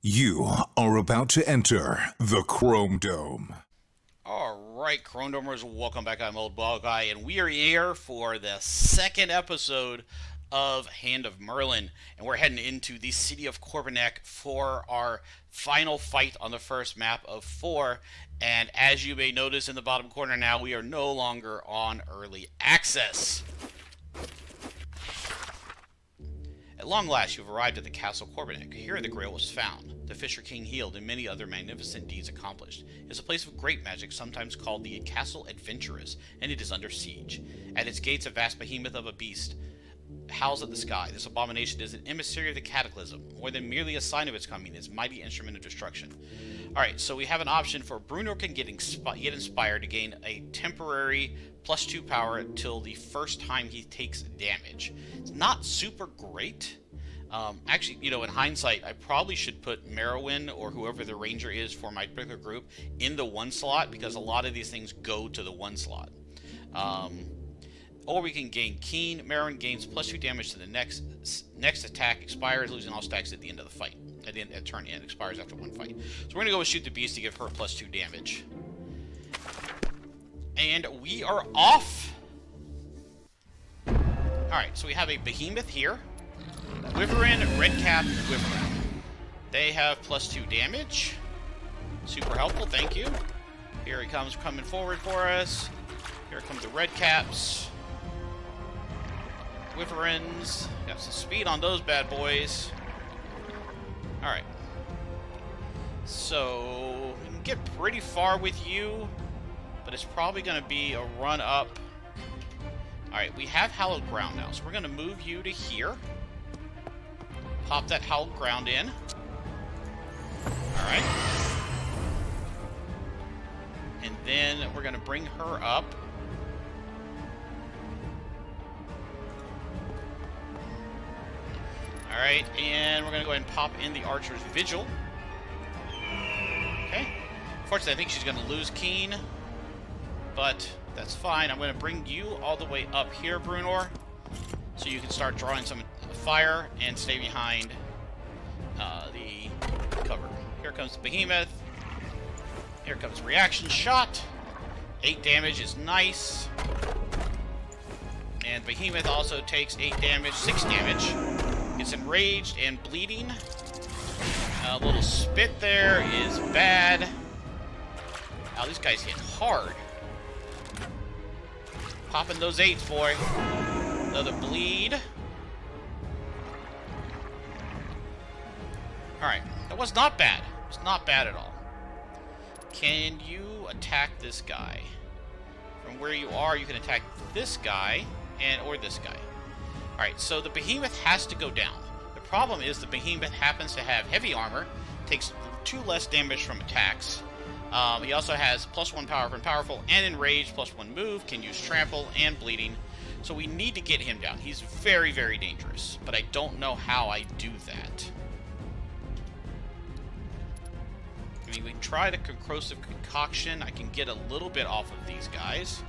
You are about to enter the Chrome Dome. Alright, Chrome Domers, welcome back. I'm Old Ball Guy, and we are here for the second episode of Hand of Merlin. And we're heading into the city of Corbenek for our final fight on the first map of 4. And as you may notice in the bottom corner now, we are no longer on early access. At long last, you have arrived at the Castle Corbenek. Here the Grail was found, the Fisher King healed, and many other magnificent deeds accomplished. It is a place of great magic, sometimes called the Castle Adventurous, and it is under siege. At its gates, a vast behemoth of a beast howls at the sky. This abomination is an emissary of the Cataclysm. More than merely a sign of its coming, its mighty instrument of destruction. Alright, so we have an option for Bruno can get inspired to gain a temporary +2 power until the first time he takes damage. It's not super great. Actually, you know, in hindsight, I probably should put Merowyn or whoever the ranger is for my particular group in the 1 slot, because a lot of these things go to the 1 slot. Or we can gain Keen. Merowyn gains +2 damage to the next attack, expires, losing all stacks at the end of the fight. At the end, at turn end, expires after 1 fight. So we're gonna go with Shoot the Beast to give her +2 damage. And we are off! Alright, so we have a Behemoth here. Wyvern, Redcap, Wyvern. They have +2 damage. Super helpful, thank you. Here he comes coming forward for us. Here come the Redcaps. Wyverns. Got some speed on those bad boys. Alright. So, we can get pretty far with you, but it's probably going to be a run up. Alright, we have Hallowed Ground now, so we're going to move you to here. Pop that Hallowed Ground in. Alright. And then we're going to bring her up. Alright, and we're going to go ahead and pop in the Archer's Vigil. Okay. Unfortunately, I think she's going to lose Keen, but that's fine. I'm going to bring you all the way up here, Brunor, so you can start drawing some fire and stay behind the cover. Here comes the Behemoth. Here comes Reaction Shot. 8 damage is nice. And Behemoth also takes 8 damage, 6 damage. Gets enraged and bleeding. A little spit there is bad. Oh, these guys hit hard. Popping those 8s, boy. Another bleed. Alright, that was not bad. It was not bad at all. Can you attack this guy? From where you are, you can attack this guy or this guy. Alright, so the Behemoth has to go down. The problem is the Behemoth happens to have heavy armor, takes 2 less damage from attacks. He also has +1 power from powerful and enraged, +1 move, can use trample and bleeding. So we need to get him down. He's very, very dangerous, but I don't know how I do that. I mean, we can try the Corrosive Concoction. I can get a little bit off of these guys.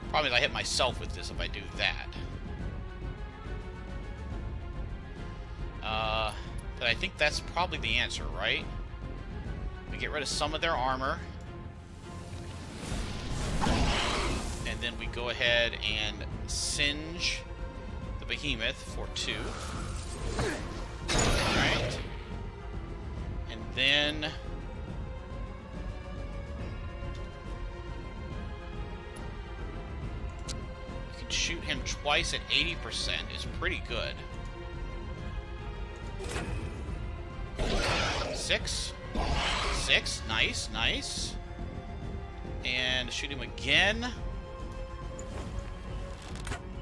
Problem is I hit myself with this if I do that. But I think that's probably the answer, right? We get rid of some of their armor. And then we go ahead and singe the Behemoth for 2. Alright. And then shoot him twice at 80% is pretty good. 6. 6. Nice, nice. And shoot him again.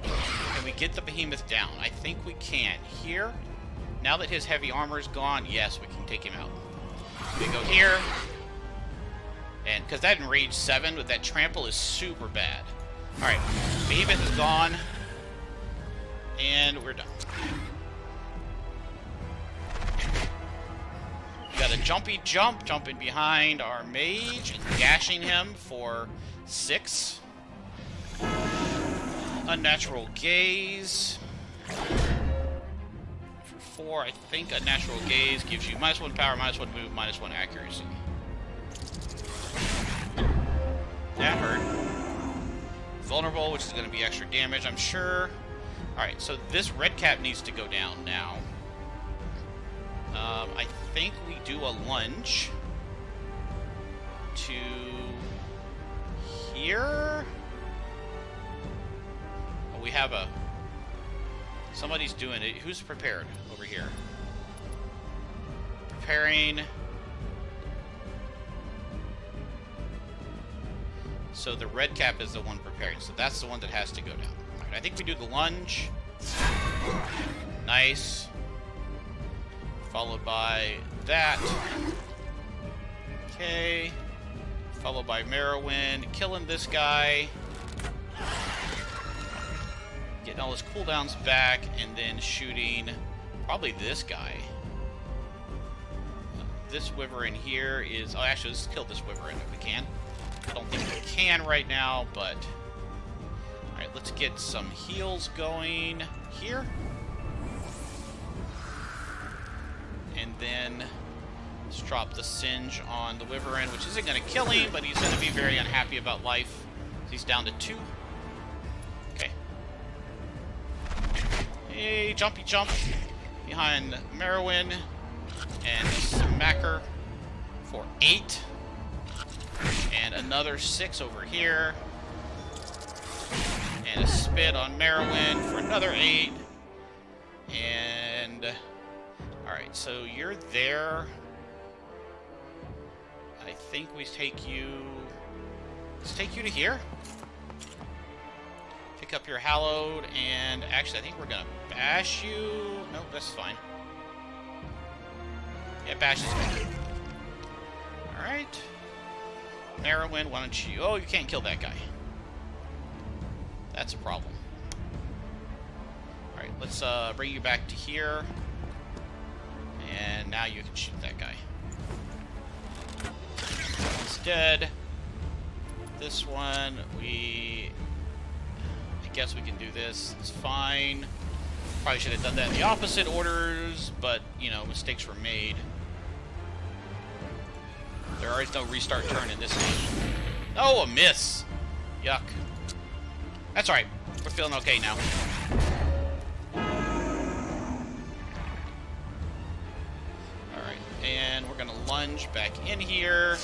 Can we get the Behemoth down? I think we can. Here, now that his heavy armor is gone, yes, we can take him out. We go here. And because that enraged 7 with that trample is super bad. Alright, Behemoth is gone, and we're done. We got a jumpy jump, jumping behind our mage and gashing him for 6. Unnatural Gaze for 4. I think a natural gaze gives you -1 power, -1 move, -1 accuracy. That hurt. Vulnerable, which is going to be extra damage, I'm sure. Alright, so this red cap needs to go down now. I think we do a lunge to here. Oh, we have a... Somebody's doing it. Who's prepared over here? Preparing. So the red cap is the one preparing. So that's the one that has to go down. All right, I think we do the lunge. Nice. Followed by that. Okay. Followed by Merowyn killing this guy. Getting all his cooldowns back, and then shooting probably this guy. This wyvern here is... Oh, actually, let's kill this wyvern if we can. I don't think we can right now, but... Alright, let's get some heals going here. And then let's drop the singe on the wyvern, which isn't going to kill him, but he's going to be very unhappy about life. He's down to 2. Okay. Hey, jumpy jump behind Merowyn and Smacker for 8. And another 6 over here. And a spit on Merowyn for another 8. And... Alright, so you're there. I think we take you... Let's take you to here. Pick up your hallowed, and actually I think we're gonna bash you. Nope, that's fine. Yeah, bash is good. Alright. Merowyn, why don't you... Oh, you can't kill that guy. That's a problem. Alright, let's bring you back to here. And now you can shoot that guy. He's dead. This one, I guess we can do this. It's fine. Probably should have done that in the opposite orders, but, you know, mistakes were made. There is no restart turn in this game. Oh, a miss! Yuck. That's alright. We're feeling okay now. Alright, and we're gonna lunge back in here.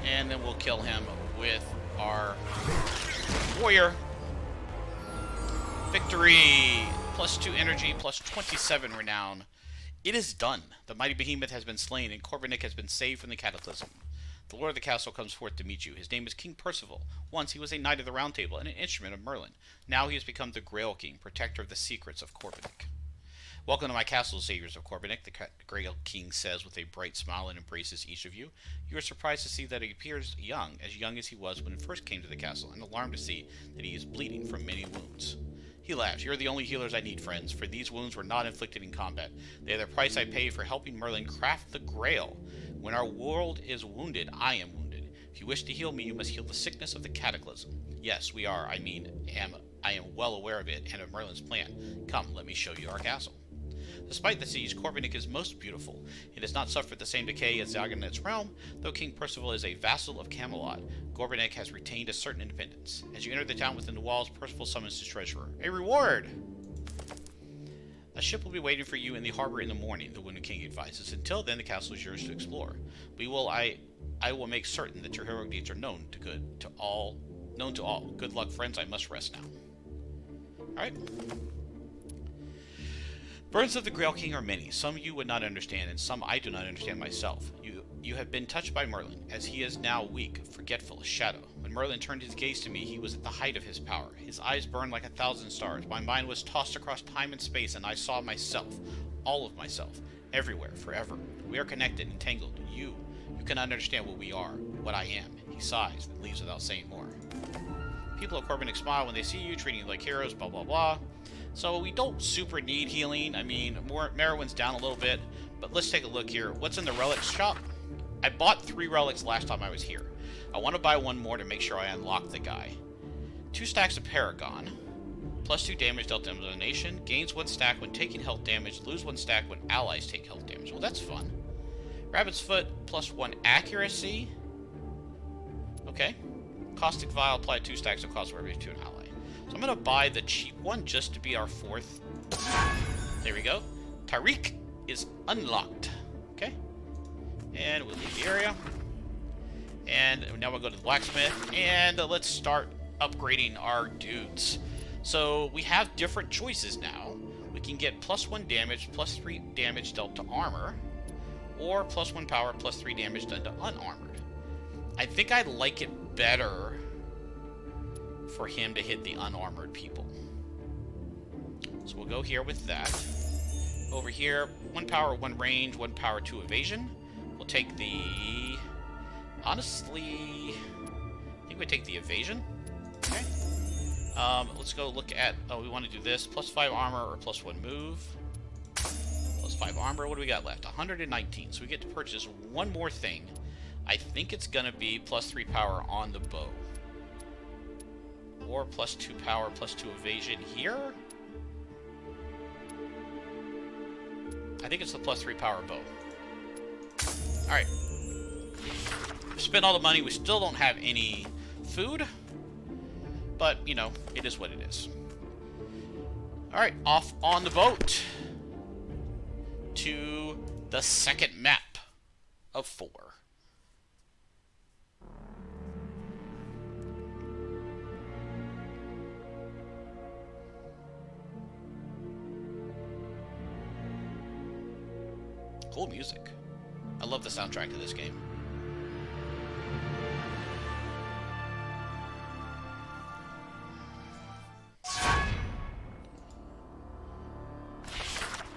And then we'll kill him with our warrior. Victory! +2 energy, +27 renown. It is done. The mighty behemoth has been slain, and Corbinic has been saved from the cataclysm. The lord of the castle comes forth to meet you. His name is King Percival. Once he was a knight of the Round Table and an instrument of Merlin. Now he has become the Grail King, protector of the secrets of Corbinic. Welcome to my castle, saviors of Corbinic, the Grail King says with a bright smile and embraces each of you. You are surprised to see that he appears young as he was when he first came to the castle, and alarmed to see that he is bleeding from many wounds. He laughs. You are the only healers I need, friends, for these wounds were not inflicted in combat. They are the price I pay for helping Merlin craft the Grail. When our world is wounded, I am wounded. If you wish to heal me, you must heal the sickness of the cataclysm. Yes, we are. I am well aware of it and of Merlin's plan. Come, let me show you our castle. Despite the siege, Corbinic is most beautiful. It has not suffered the same decay as Zagan in its realm, though King Percival is a vassal of Camelot. Corbinic has retained a certain independence. As you enter the town within the walls, Percival summons his treasurer. A reward! A ship will be waiting for you in the harbor in the morning, the Wounded King advises. Until then, the castle is yours to explore. I will make certain that your heroic deeds are known to all. Good luck, friends. I must rest now. Alright. Burdens of the Grail King are many. Some you would not understand, and some I do not understand myself. You have been touched by Merlin, as he is now weak, forgetful, a shadow. When Merlin turned his gaze to me, he was at the height of his power. His eyes burned like 1,000 stars. My mind was tossed across time and space, and I saw myself, all of myself, everywhere, forever. We are connected, entangled. You cannot understand what we are, what I am. He sighs, then leaves without saying more. People of Corbinic smile when they see you, treating you like heroes, blah, blah, blah. So we don't super need healing. I mean, Merowyn's down a little bit, but let's take a look here. What's in the relics shop? I bought 3 relics last time I was here. I want to buy one more to make sure I unlock the guy. 2 stacks of Paragon. Plus 2 damage dealt to the nation. Gains 1 stack when taking health damage. Lose 1 stack when allies take health damage. Well, that's fun. Rabbit's Foot, plus 1 accuracy. Okay. Caustic Vial, apply 2 stacks of cost for every 2 an ally. So I'm going to buy the cheap one just to be our 4th. There we go. Tariq is unlocked. Okay. And we'll leave the area. And now we'll go to the blacksmith. And let's start upgrading our dudes. So we have different choices now. We can get plus 1 damage, plus 3 damage dealt to armor, or plus 1 power, plus 3 damage done to unarmored. I think I like it better for him to hit the unarmored people. So we'll go here with that. Over here, 1 power, 1 range, 1 power, 2 evasion. We'll take the... Honestly, I think we take the evasion. Okay. Let's go look at... Oh, we want to do this. Plus 5 armor or plus 1 move. Plus 5 armor. What do we got left? 119. So we get to purchase one more thing. I think it's going to be plus 3 power on the bow. Or plus 2 power, plus 2 evasion here. I think it's the plus 3 power bow. Alright. We spent all the money. We still don't have any food. But, you know, it is what it is. Alright, off on the boat to the second map of 4. Cool music. I love the soundtrack to this game.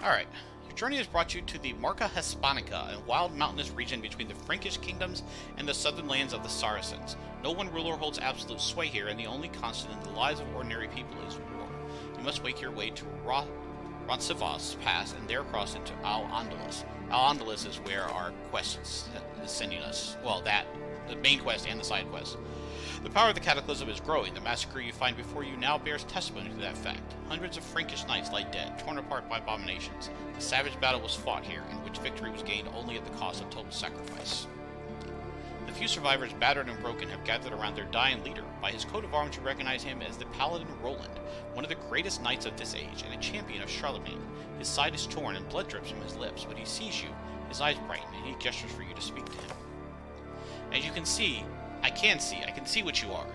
Alright, your journey has brought you to the Marca Hispanica, a wild mountainous region between the Frankish kingdoms and the southern lands of the Saracens. No one ruler holds absolute sway here, and the only constant in the lives of ordinary people is war. You must make your way to Roncesvalles Pass and there cross into Al-Andalus. Al-Andalus is where our quest is sending us. Well, the main quest and the side quest. The power of the Cataclysm is growing. The massacre you find before you now bears testimony to that fact. Hundreds of Frankish knights lie dead, torn apart by abominations. A savage battle was fought here, in which victory was gained only at the cost of total sacrifice. The few survivors, battered and broken, have gathered around their dying leader. By his coat of arms, you recognize him as the Paladin Roland, one of the greatest knights of this age, and a champion of Charlemagne. His side is torn and blood drips from his lips, but he sees you, his eyes brighten, and he gestures for you to speak to him. As you can see, I can see what you are.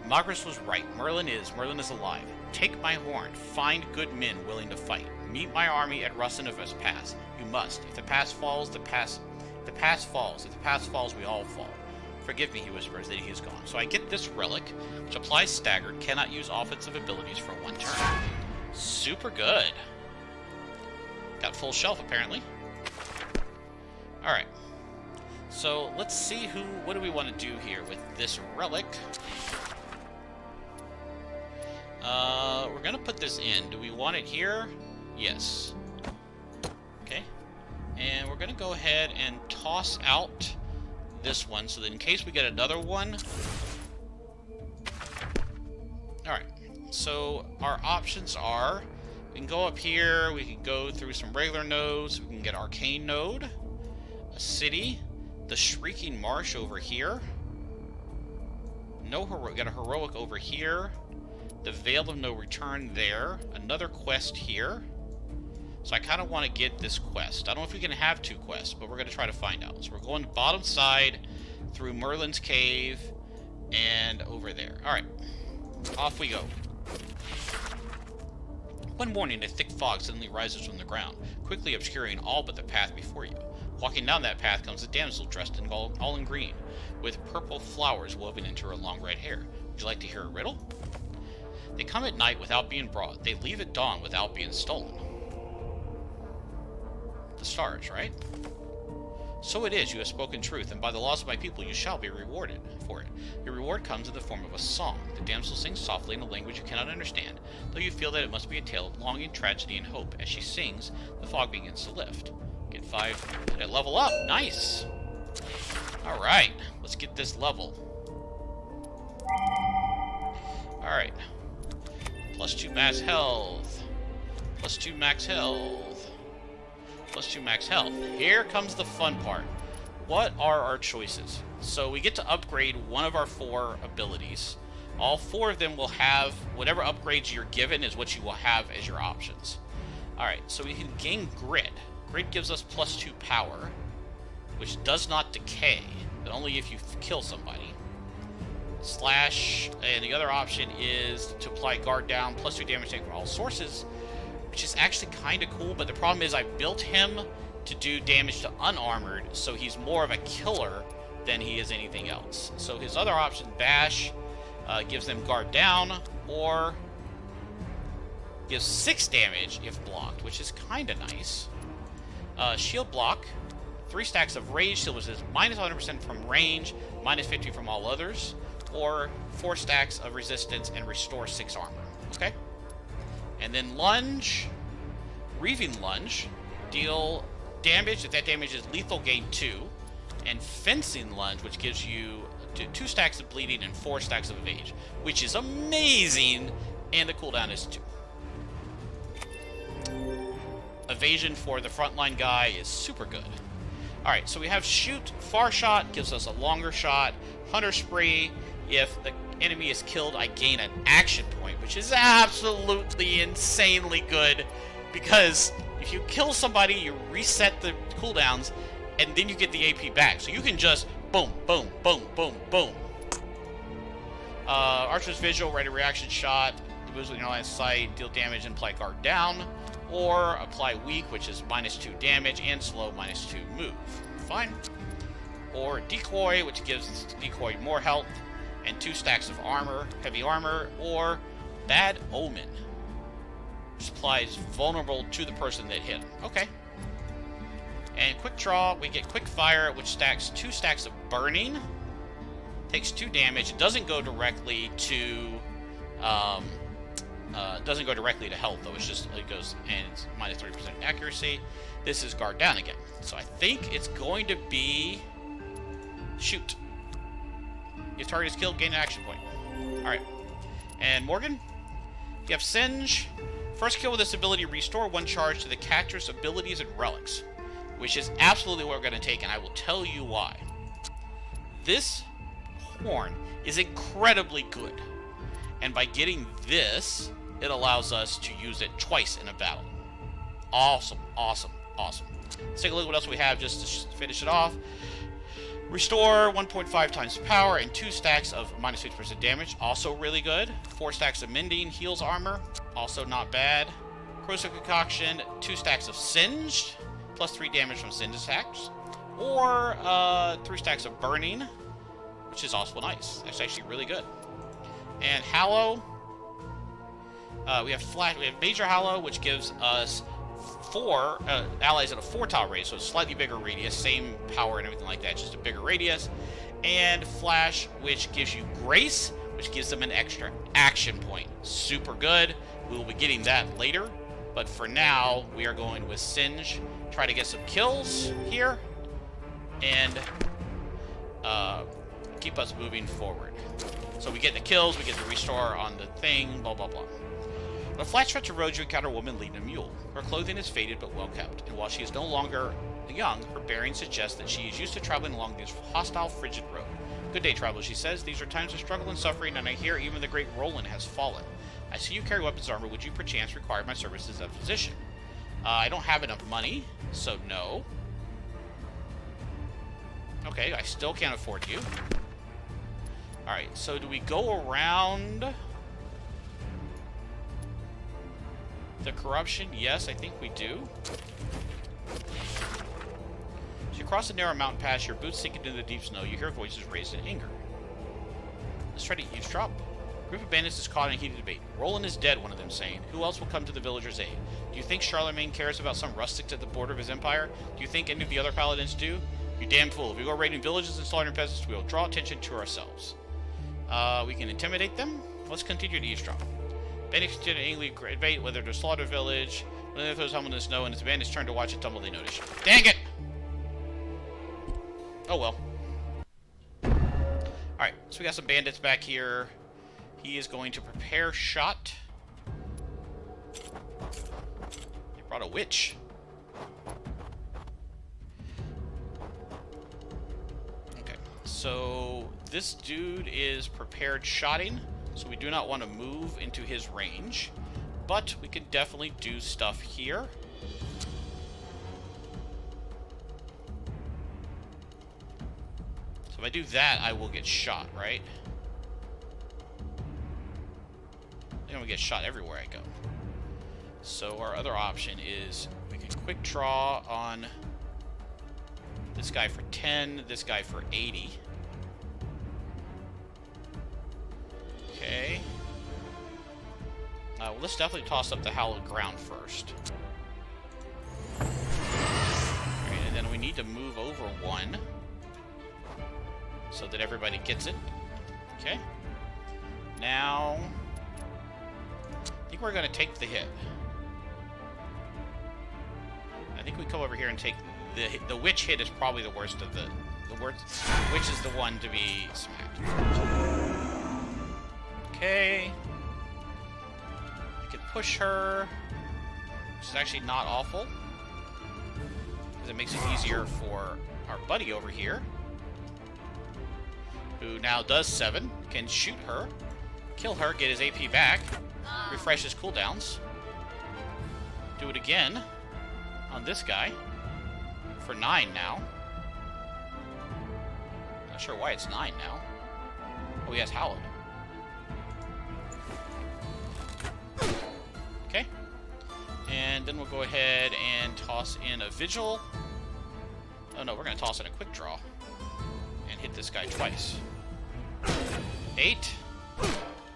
Magris was right. Merlin is alive. Take my horn. Find good men willing to fight. Meet my army at Roncesvalles Pass. You must. If the pass falls, the pass falls. If the pass falls, we all fall. Forgive me, he whispers, that he is gone. So I get this relic, which applies staggered, cannot use offensive abilities for 1 turn. Super good. Got full shelf, apparently. Alright. So let's see what do we want to do here with this relic. We're going to put this in. Do we want it here? Yes. Okay. And we're going to go ahead and toss out this one so that in case we get another one. Alright. So our options are, we can go up here, we can go through some regular nodes, we can get Arcane Node, a city, the Shrieking Marsh over here. Got a heroic over here. The Veil of No Return there. Another quest here. So I kind of want to get this quest. I don't know if we can have 2 quests, but we're going to try to find out. So we're going bottom side through Merlin's Cave and over there. Alright. Off we go. One morning, a thick fog suddenly rises from the ground, quickly obscuring all but the path before you. Walking down that path comes a damsel dressed in all in green, with purple flowers woven into her long red hair. Would you like to hear a riddle? They come at night without being brought. They leave at dawn without being stolen. The stars, right? So it is, you have spoken truth, and by the laws of my people you shall be rewarded for it. Your reward comes in the form of a song. The damsel sings softly in a language you cannot understand, though you feel that it must be a tale of longing, tragedy, and hope. As she sings, the fog begins to lift. Get 5. Did I level up? Nice! Alright, let's get this level. Alright. Plus 2 max health. Plus 2 max health. Plus 2 max health. Here comes the fun part. What are our choices? So we get to upgrade one of our 4 abilities. All 4 of them will have whatever upgrades you're given is what you will have as your options. Alright, so we can gain grit. Grit gives us plus 2 power, which does not decay, but only if you kill somebody. Slash, and the other option is to apply guard down, plus 2 damage taken from all sources, which is actually kind of cool, but the problem is I built him to do damage to unarmored, so he's more of a killer than he is anything else. So his other option, Bash, gives them guard down, or gives 6 damage if blocked, which is kind of nice. Shield block, 3 stacks of rage, shield which is minus 100% from range, minus 50 from all others, or 4 stacks of resistance and restore 6 armor. Okay? And then lunge, reaving lunge, deal damage. If that damage is lethal, gain 2. And fencing lunge, which gives you 2 stacks of bleeding and 4 stacks of evade, which is amazing, and the cooldown is 2. Evasion for the frontline guy is super good. Alright, so we have shoot, far shot, gives us a longer shot. Hunter spree, if the enemy is killed, I gain an action point, which is absolutely insanely good, because if you kill somebody, you reset the cooldowns, and then you get the AP back. So you can just boom, boom, boom, boom, boom. Archer's visual, ready reaction shot, moves with your line of sight, deal damage and apply guard down, or apply weak, which is minus 2 damage, and slow, minus 2 move. Fine. Or decoy, which gives decoy more health and 2 stacks of armor, heavy armor, or bad omen, which applies vulnerable to the person that hit him. Okay. And quick draw, we get quick fire, which stacks 2 stacks of burning, takes 2 damage. It doesn't go directly to health though. It's just it goes and it's minus 30% accuracy. This is guard down again. So I think it's going to be shoot. If target is killed, gain an action point. All right. And Morgan, you have Singe. First kill with this ability, restore 1 charge to the catcher's abilities and relics, which is absolutely what we're going to take, and I will tell you why. This horn is incredibly good, and by getting this, it allows us to use it twice in a battle. Awesome, awesome, awesome. Let's take a look at what else we have just to finish it off. Restore 1.5 times power and 2 stacks of minus 50% damage, also really good. 4 stacks of mending, heals armor, also not bad. Corrosive concoction, 2 stacks of singed, plus 3 damage from singed attacks, or 3 stacks of burning, which is also nice. That's actually really good. And hallow, we have major hallow, which gives us 4 allies at a 4-tile radius, so a slightly bigger radius, same power and everything like that, just a bigger radius. And flash, which gives you grace, which gives them an extra action point. Super good. We will be getting that later, but for now we are going with Singe. Try to get some kills here and keep us moving forward. So we get the kills, we get the restore on the thing, blah blah blah. On a flat stretch of road, you encounter a woman leading a mule. Her clothing is faded but well kept, and while she is no longer young, her bearing suggests that she is used to traveling along this hostile, frigid road. Good day, traveler, she says. These are times of struggle and suffering, and I hear even the great Roland has fallen. I see you carry weapons armor. Would you perchance require my services as a physician? I don't have enough money, so no. Okay, I still can't afford you. Alright, so do we go around the corruption? Yes, I think we do. As you cross a narrow mountain pass, your boots sink into the deep snow. You hear voices raised in anger. Let's try to eavesdrop. A group of bandits is caught in a heated debate. Roland is dead, one of them saying. Who else will come to the villagers' aid? Do you think Charlemagne cares about some rustics at the border of his empire? Do you think any of the other paladins do? You damn fool. If we go raiding villages and slaughtering peasants, we will draw attention to ourselves. We can intimidate them. Let's continue to eavesdrop. Bandits continue to angrily debate whether to slaughter village. When they throw someone in the snow and it's the bandits' turn to watch it tumble, they notice. Dang it! Oh well. Alright, so we got some bandits back here. He is going to prepare shot. Brought a witch. Okay, so this dude is prepared shotting, so we do not want to move into his range, but we can definitely do stuff here. So if I do that, I will get shot, right? I think I'm gonna get shot everywhere I go. So our other option is we can quick draw on this guy for 10, this guy for 80. Okay. Well, let's definitely toss up the hallowed ground first. Alright, and then we need to move over one so that everybody gets it. Okay. Now, I think we're going to take the hit. I think we come over here and take the witch hit is probably the worst of the worst. Witch is the one to be smacked. Okay. I can push her, which is actually not awful, because it makes it easier for our buddy over here, who now does 7, can shoot her, kill her, get his AP back, refresh his cooldowns, do it again on this guy for 9 now. Not sure why it's 9 now. Oh, he has Hallowed. Okay. And then we'll go ahead and toss in a Vigil. Oh no, we're going to toss in a Quick Draw and hit this guy twice. 8.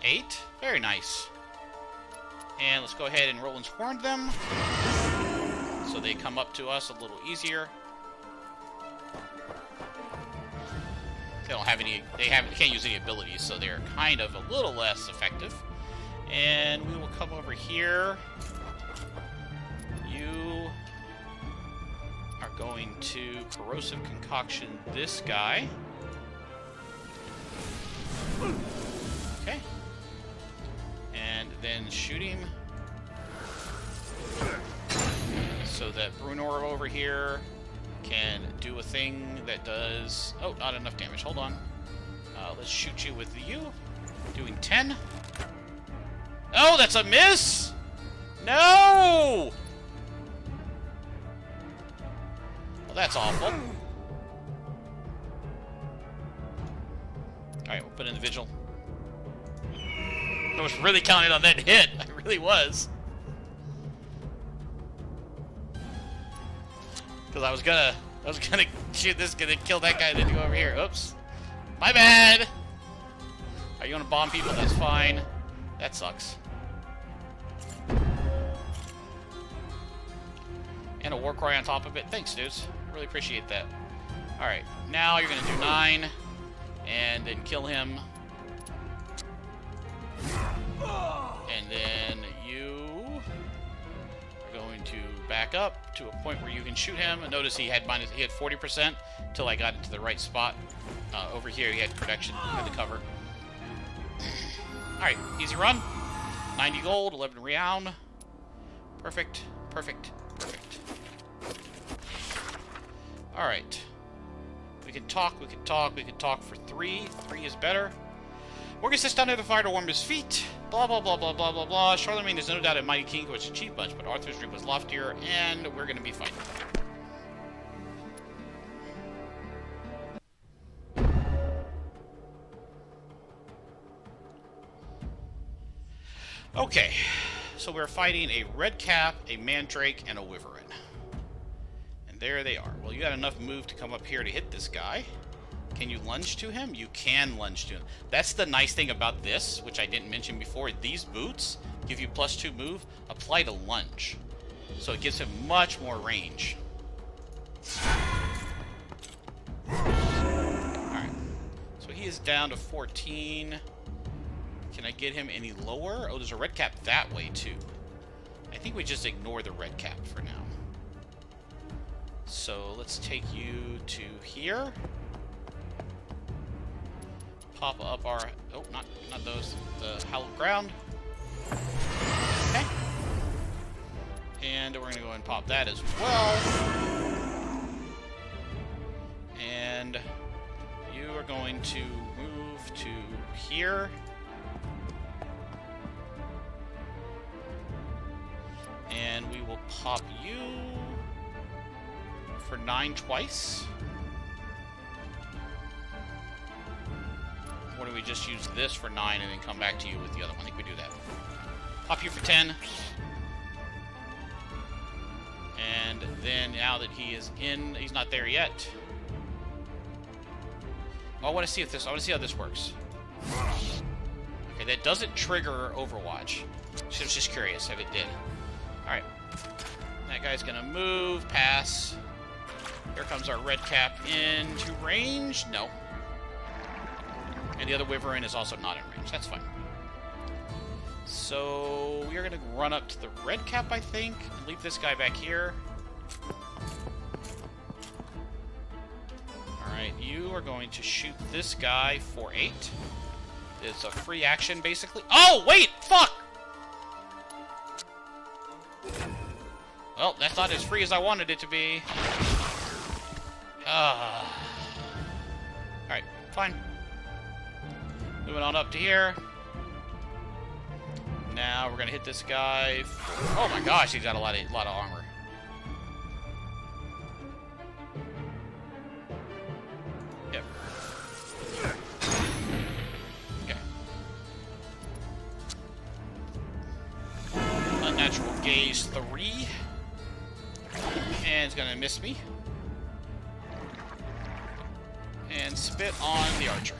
8. Very nice. And let's go ahead and Roland's Horned them, so they come up to us a little easier. They don't have any. They can't use any abilities, so they're kind of a little less effective. And we will come over here. You are going to Corrosive Concoction this guy. Okay. And then shoot him. So that Brunor over here can do a thing that does... Oh, not enough damage. Hold on. Let's shoot you with you. Doing 10. Oh, that's a miss! No! Well, that's awful. Alright, we'll put in the Vigil. I was really counting on that hit. I really was. Because I was gonna shoot this, gonna kill that guy, then go over here. Oops. My bad! Are you gonna bomb people? That's fine. That sucks. And a war cry on top of it. Thanks, dudes. Really appreciate that. Alright, now you're gonna do 9. And then kill him. And then you are going to back up to a point where you can shoot him. And notice he had 40% until I got into the right spot. Over here he had protection, had the cover. Alright, easy run. 90 gold, 11 renown. Perfect, perfect, perfect. Alright. We can talk, we can talk, we can talk for 3. 3 is better. Morgan sits down near the fire to warm his feet. Blah, blah, blah, blah, blah, blah, blah. Charlemagne is no doubt a mighty king who has achieved much, but Arthur's dream was loftier, and we're going to be fighting. Okay, so we're fighting a red cap, a mandrake, and a wyvern. And there they are. Well, you got enough move to come up here to hit this guy. Can you lunge to him? You can lunge to him. That's the nice thing about this, which I didn't mention before. These boots give you +2 move, apply to lunge. So it gives him much more range. Alright, so he is down to 14. Can I get him any lower? Oh, there's a red cap that way, too. I think we just ignore the red cap for now. So let's take you to here. Pop up our... Oh, not those. The hallowed ground. Okay. And we're going to go and pop that as well. And you are going to move to here. And we will pop you for 9 twice. Or do we just use this for 9 and then come back to you with the other one? I think we do that. Pop you for 10. And then now that he is in, he's not there yet. Oh, I want to see if this. I want to see how this works. Okay, that doesn't trigger Overwatch. So I was just curious if it did. All right, that guy's gonna move, pass. Here comes our red cap into range. No. And the other Wyvern is also not in range. That's fine. So we are gonna run up to the red cap, I think, and leave this guy back here. Alright, you are going to shoot this guy for 8. It's a free action, basically. Oh, wait! Fuck! Well, that's not as free as I wanted it to be. Alright, fine. Moving on up to here. Now we're gonna hit this guy. Oh my gosh, he's got a lot of armor. Yep. Okay. Unnatural gaze 3. And it's gonna miss me. And spit on the archer.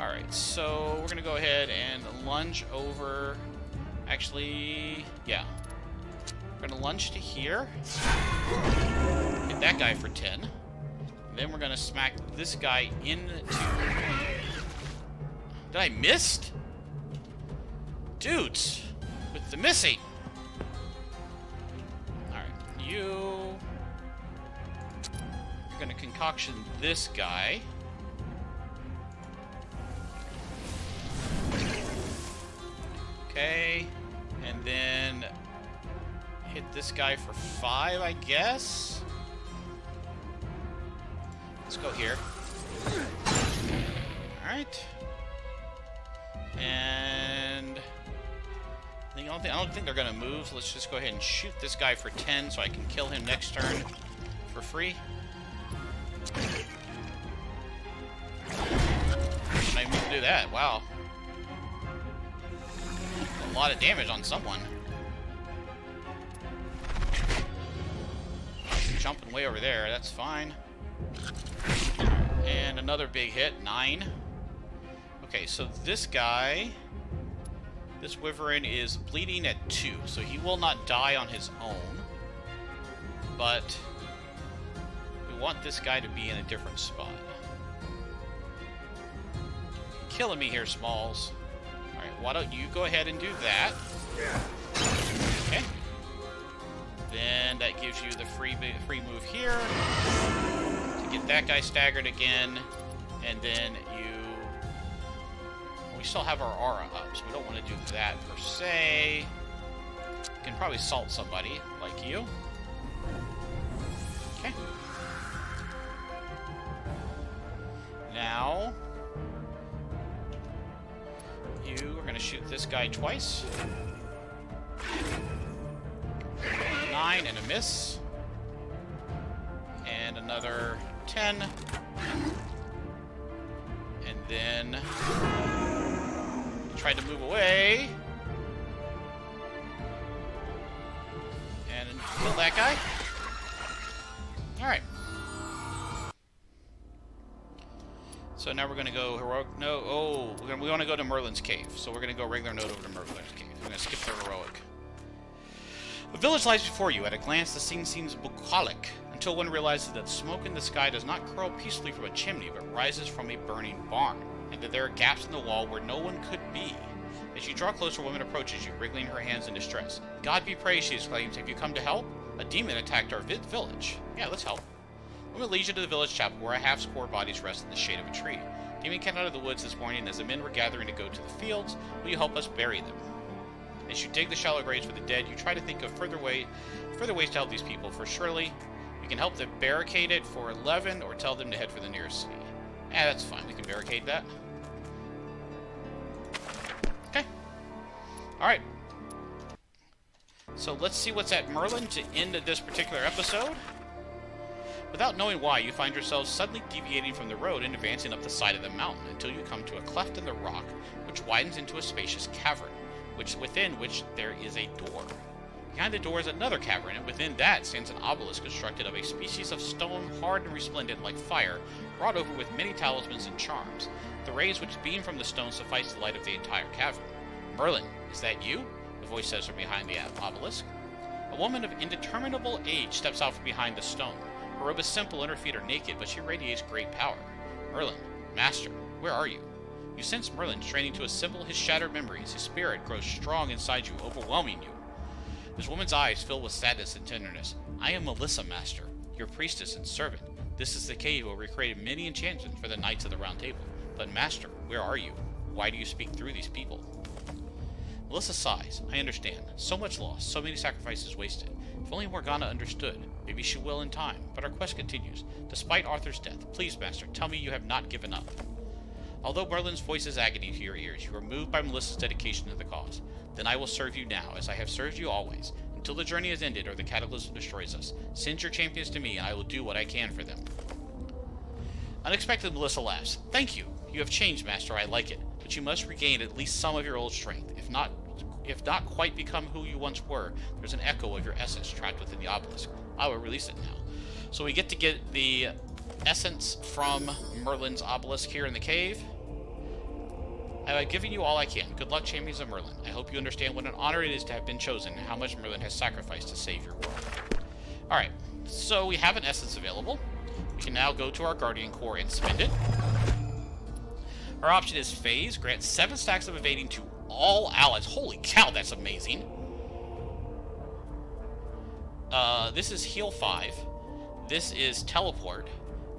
Alright, so we're gonna go ahead and lunge over. Actually, yeah. We're gonna lunge to here. Hit that guy for 10. Then we're gonna smack this guy into... Did I miss? Dudes! With the missing! Alright, you're gonna concoction this guy. Okay, and then hit this guy for 5, I guess? Let's go here. Alright. And... I don't think they're gonna move, so let's just go ahead and shoot this guy for 10 so I can kill him next turn for free. I didn't even do that, wow. A lot of damage on someone. Jumping way over there, that's fine. And another big hit, 9. Okay, so this guy, this Wyvern is bleeding at 2, so he will not die on his own. But we want this guy to be in a different spot. Killing me here, Smalls. Alright, why don't you go ahead and do that? Okay. Then that gives you the free move here to get that guy staggered again. And then we still have our aura up, so we don't want to do that per se. We can probably salt somebody like you. Okay. Now you are going to shoot this guy twice. 9 and a miss. And another 10. And then tried to move away. And kill that guy. Alright. So now we're going to go heroic. No, oh, we want to go to Merlin's cave. So we're going to go regular node over to Merlin's cave. We're going to skip the heroic. A village lies before you. At a glance, the scene seems bucolic, until one realizes that smoke in the sky does not curl peacefully from a chimney, but rises from a burning barn, and that there are gaps in the wall where no one could be. As you draw closer, a woman approaches you, wriggling her hands in distress. God be praised, she exclaims. Have you come to help? A demon attacked our village. Yeah, let's help. The woman leads you to the village chapel, where a half-score bodies rest in the shade of a tree. Demon came out of the woods this morning, as the men were gathering to go to the fields. Will you help us bury them? As you dig the shallow graves for the dead, you try to think of further ways to help these people, for surely we can help them barricade it for 11 or tell them to head for the nearest city. That's fine. We can barricade that. Okay. Alright. So let's see what's at Merlin to end this particular episode. Without knowing why, you find yourselves suddenly deviating from the road and advancing up the side of the mountain until you come to a cleft in the rock, which widens into a spacious cavern, within which there is a door. Behind the door is another cavern, and within that stands an obelisk constructed of a species of stone, hard and resplendent like fire, wrought over with many talismans and charms. The rays which beam from the stone suffice to light up the entire cavern. Merlin, is that you? The voice says from behind the obelisk. A woman of indeterminable age steps out from behind the stone. Her robe is simple and her feet are naked, but she radiates great power. Merlin, Master, where are you? You sense Merlin straining to assemble his shattered memories. His spirit grows strong inside you, overwhelming you. This woman's eyes fill with sadness and tenderness. I am Melissa, Master, your priestess and servant. This is the cave where we created many enchantments for the Knights of the Round Table. But Master, where are you? Why do you speak through these people? Melissa sighs. I understand. So much loss, so many sacrifices wasted. If only Morgana understood. Maybe she will in time. But our quest continues. Despite Arthur's death, please, Master, tell me you have not given up. Although Merlin's voice is agony to your ears, you are moved by Melissa's dedication to the cause. Then I will serve you now, as I have served you always, until the journey is ended or the cataclysm destroys us. Send your champions to me, and I will do what I can for them. Unexpected, Melissa laughs. Thank you. You have changed, Master. I like it. But you must regain at least some of your old strength. If not quite become who you once were, there's an echo of your essence trapped within the obelisk. I will release it now. So we get to get the essence from Merlin's obelisk here in the cave. I have given you all I can. Good luck, champions of Merlin. I hope you understand what an honor it is to have been chosen and how much Merlin has sacrificed to save your world. Alright, so we have an essence available. We can now go to our Guardian Core and spend it. Our option is Phase. Grants 7 stacks of evading to all allies. Holy cow, that's amazing. This is Heal 5. This is Teleport.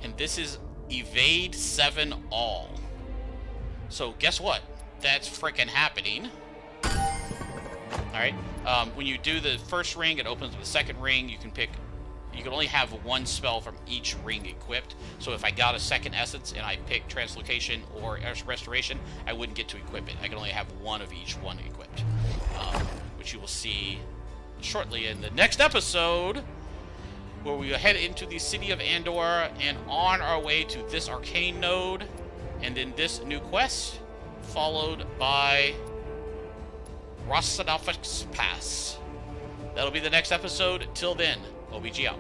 And this is Evade 7 all. So guess what? That's frickin' happening. Alright. When you do the first ring, it opens with the second ring. You can only have one spell from each ring equipped. So if I got a second essence and I picked Translocation or Restoration, I wouldn't get to equip it. I can only have one of each one equipped. Which you will see shortly in the next episode, where we head into the city of Andor and on our way to this arcane node, and then this new quest, followed by Rossadafix Pass. That'll be the next episode. Till then, OBG out.